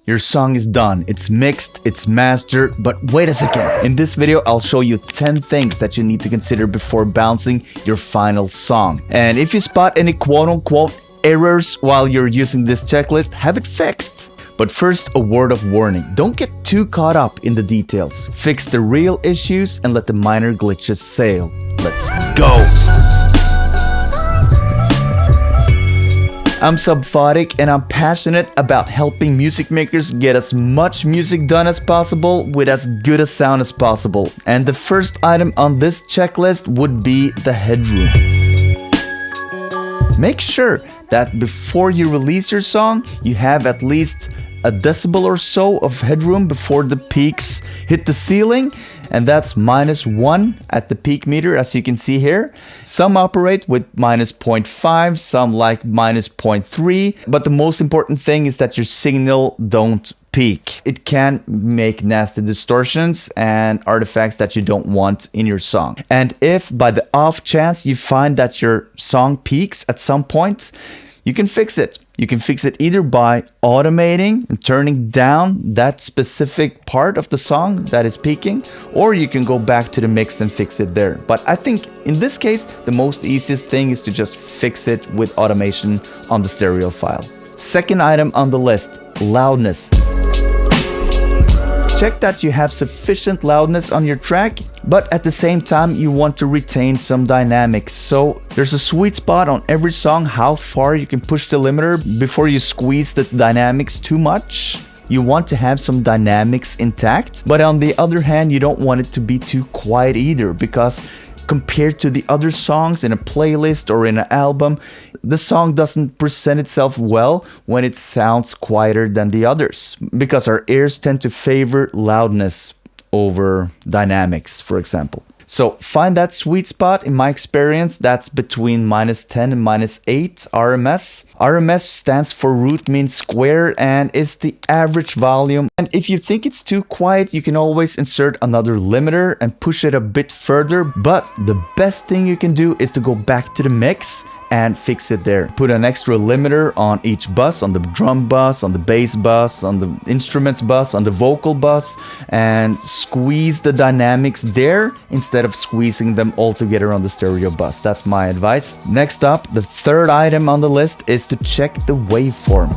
Your song is done, it's mixed, it's mastered, but wait a second. In this video, I'll show you 10 things that you need to consider before bouncing your final song. And if you spot any quote-unquote errors while you're using this checklist, have it fixed. But first, a word of warning. Don't get too caught up in the details. Fix the real issues and let the minor glitches sail. Let's go! I'm Subphotic and I'm passionate about helping music makers get as much music done as possible with as good a sound as possible. And the first item on this checklist would be the headroom. Make sure that before you release your song, you have at least a decibel or so of headroom before the peaks hit the ceiling, and that's -1 at the peak meter, as you can see here. Some operate with -0.5, some like -0.3, but the most important thing is that your signal don't peak. It can make nasty distortions and artifacts that you don't want in your song. And if by the off chance you find that your song peaks at some point, you can fix it. You can fix it either by automating and turning down that specific part of the song that is peaking, or you can go back to the mix and fix it there. But I think in this case, the most easiest thing is to just fix it with automation on the stereo file. Second item on the list, loudness. Check that you have sufficient loudness on your track, but at the same time you want to retain some dynamics. So there's a sweet spot on every song how far you can push the limiter before you squeeze the dynamics too much. You want to have some dynamics intact, but on the other hand you don't want it to be too quiet either, because compared to the other songs in a playlist or in an album, the song doesn't present itself well when it sounds quieter than the others, because our ears tend to favor loudness over dynamics, for example. So find that sweet spot. In my experience, that's between -10 and -8 RMS. RMS stands for root mean square and is the average volume. And if you think it's too quiet, you can always insert another limiter and push it a bit further. But the best thing you can do is to go back to the mix and fix it there. Put an extra limiter on each bus, on the drum bus, on the bass bus, on the instruments bus, on the vocal bus, and squeeze the dynamics there instead of squeezing them all together on the stereo bus. That's my advice. Next up, the third item on the list is to check the waveform.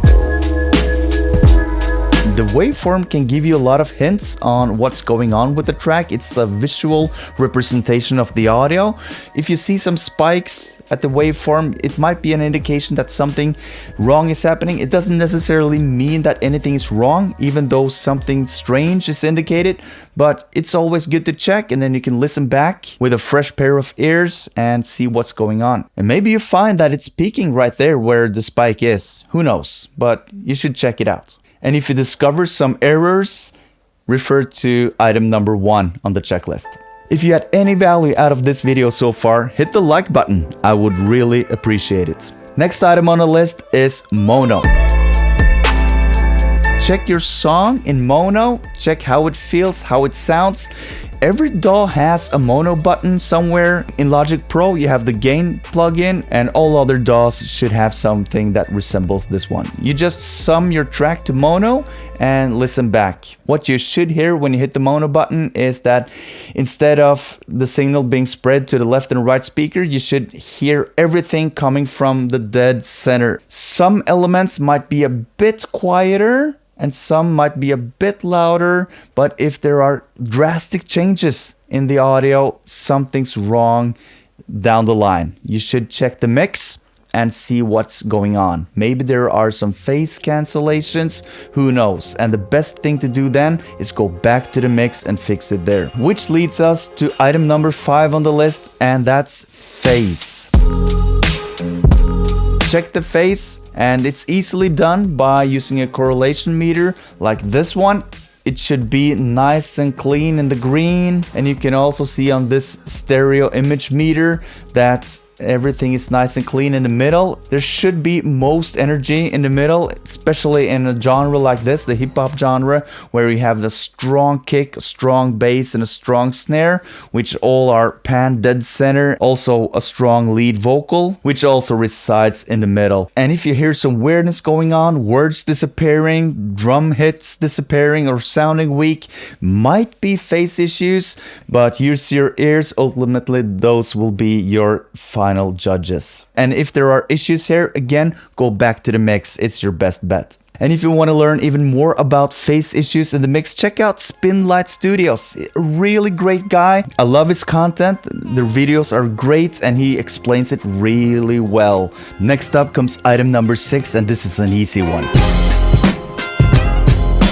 The waveform can give you a lot of hints on what's going on with the track. It's a visual representation of the audio. If you see some spikes at the waveform, it might be an indication that something wrong is happening. It doesn't necessarily mean that anything is wrong, even though something strange is indicated, but it's always good to check, and then you can listen back with a fresh pair of ears and see what's going on. And maybe you find that it's peaking right there where the spike is. Who knows? But you should check it out. And if you discover some errors, refer to item number 1 on the checklist. If you had any value out of this video so far, hit the like button. I would really appreciate it. Next item on the list is mono. Check your song in mono. Check how it feels, how it sounds. Every DAW has a mono button somewhere. In Logic Pro, you have the gain plugin, and all other DAWs should have something that resembles this one. You just sum your track to mono and listen back. What you should hear when you hit the mono button is that instead of the signal being spread to the left and right speaker, you should hear everything coming from the dead center. Some elements might be a bit quieter, and some might be a bit louder, but if there are drastic changes in the audio, something's wrong down the line. You should check the mix and see what's going on. Maybe there are some phase cancellations, who knows? And the best thing to do then is go back to the mix and fix it there. Which leads us to item number 5 on the list, and that's phase. Check the phase, and it's easily done by using a correlation meter like this one. It should be nice and clean in the green, and you can also see on this stereo image meter that Everything is nice and clean in the middle. There should be most energy in the middle, especially in a genre like this, the hip hop genre, where you have the strong kick, a strong bass, and a strong snare, which all are pan dead center. Also a strong lead vocal, which also resides in the middle. And if you hear some weirdness going on, words disappearing, drum hits disappearing, or sounding weak, might be phase issues, but use your ears. Ultimately, those will be your final judges. And if there are issues here, again, go back to the mix. It's your best bet. And if you want to learn even more about phase issues in the mix, check out Spinlight Studios. A really great guy. I love his content. The videos are great and he explains it really well. Next up comes item number 6, and this is an easy one.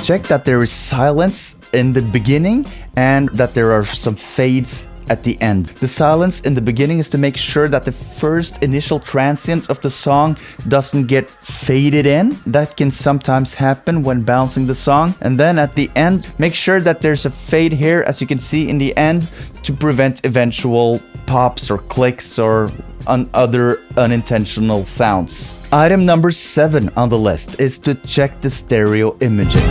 Check that there is silence in the beginning and that there are some fades at the end. The silence in the beginning is to make sure that the first initial transient of the song doesn't get faded in. That can sometimes happen when bouncing the song. And then at the end, make sure that there's a fade here, as you can see in the end, to prevent eventual pops or clicks or other unintentional sounds. Item number 7 on the list is to check the stereo imaging.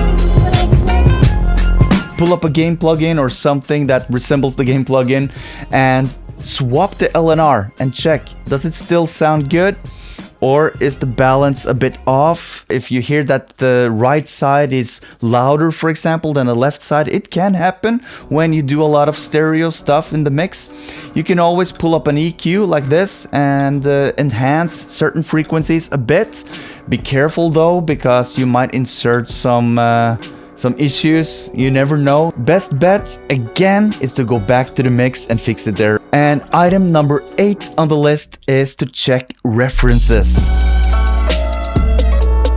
Pull up a game plugin or something that resembles the game plugin and swap the LNR and check, does it still sound good? Or is the balance a bit off? If you hear that the right side is louder, for example, than the left side, it can happen when you do a lot of stereo stuff in the mix. You can always pull up an EQ like this and enhance certain frequencies a bit. Be careful though, because you might insert some issues, you never know. Best bet, again, is to go back to the mix and fix it there. And item number 8 on the list is to check references.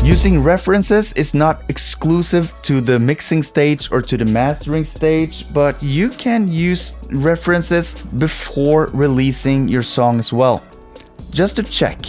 Using references is not exclusive to the mixing stage or to the mastering stage, but you can use references before releasing your song as well, just to check.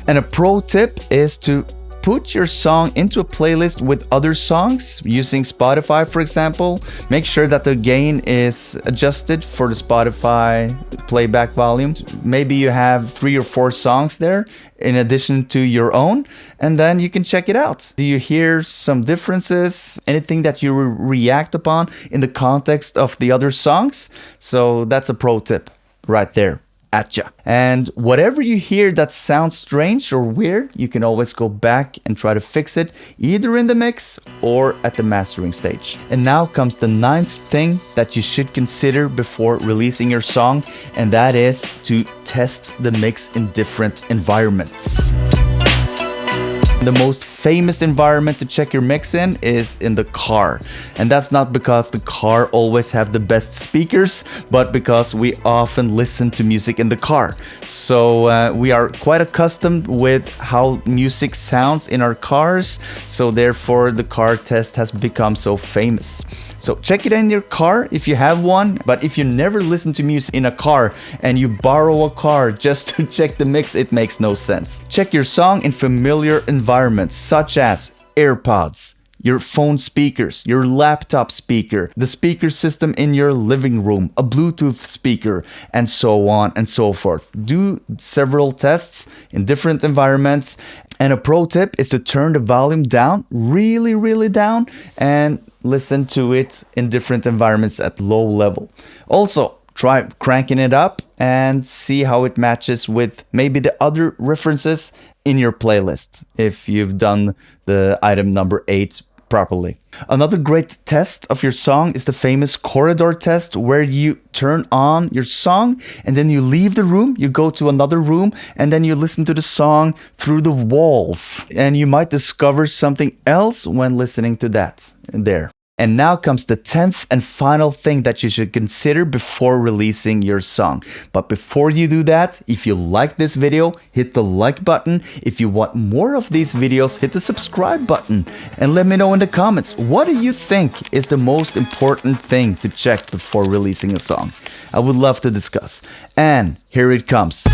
And a pro tip is to put your song into a playlist with other songs using Spotify, for example. Make sure that the gain is adjusted for the Spotify playback volume. Maybe you have 3 or 4 songs there in addition to your own, and then you can check it out. Do you hear some differences? Anything that you react upon in the context of the other songs? So that's a pro tip right there. Atcha. And whatever you hear that sounds strange or weird, you can always go back and try to fix it, either in the mix or at the mastering stage. And now comes the 9th thing that you should consider before releasing your song, and that is to test the mix in different environments. The most famous environment to check your mix in is in the car. And that's not because the car always have the best speakers, but because we often listen to music in the car. So we are quite accustomed with how music sounds in our cars. So therefore the car test has become so famous. So check it in your car if you have one, but if you never listen to music in a car and you borrow a car just to check the mix, it makes no sense. Check your song in familiar environments such as AirPods, your phone speakers, your laptop speaker, the speaker system in your living room, a Bluetooth speaker, and so on and so forth. Do several tests in different environments. And a pro tip is to turn the volume down, really down, and listen to it in different environments at low level. Also, try cranking it up and see how it matches with maybe the other references in your playlist, if you've done the item number 8 properly. Another great test of your song is the famous corridor test, where you turn on your song and then you leave the room, you go to another room, and then you listen to the song through the walls. And you might discover something else when listening to that there. And now comes the 10th and final thing that you should consider before releasing your song. But before you do that, if you like this video, hit the like button. If you want more of these videos, hit the subscribe button. And let me know in the comments, what do you think is the most important thing to check before releasing a song? I would love to discuss. And here it comes.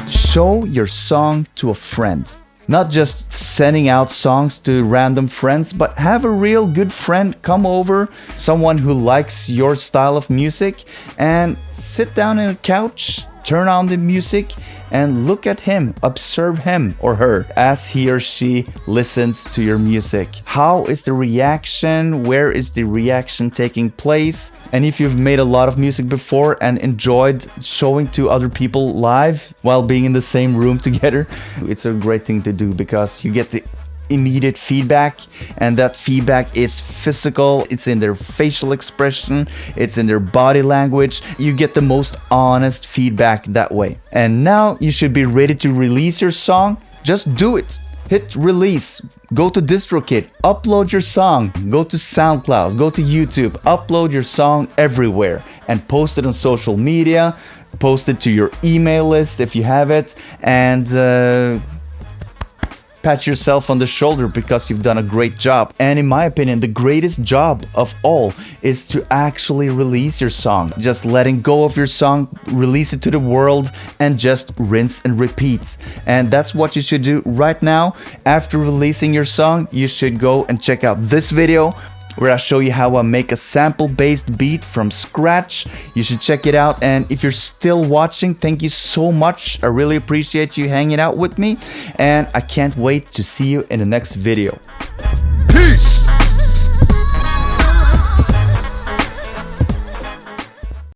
Show your song to a friend. Not just sending out songs to random friends, but have a real good friend come over, someone who likes your style of music, and sit down on a couch turn on the music and look at him, observe him or her as he or she listens to your music. How is the reaction? Where is the reaction taking place? And if you've made a lot of music before and enjoyed showing to other people live while being in the same room together, it's a great thing to do because you get the immediate feedback, and that feedback is physical. It's in their facial expression, it's in their body language. You get the most honest feedback that way. And now you should be ready to release your song. Just do it. Hit release, go to DistroKid, upload your song, go to SoundCloud, go to YouTube, upload your song everywhere and post it on social media, post it to your email list if you have it, and pat yourself on the shoulder because you've done a great job. And in my opinion, the greatest job of all is to actually release your song. Just letting go of your song, release it to the world, and just rinse and repeat. And that's what you should do right now. After releasing your song, you should go and check out this video where I show you how I make a sample-based beat from scratch. You should check it out. And if you're still watching, thank you so much. I really appreciate you hanging out with me. And I can't wait to see you in the next video. Peace!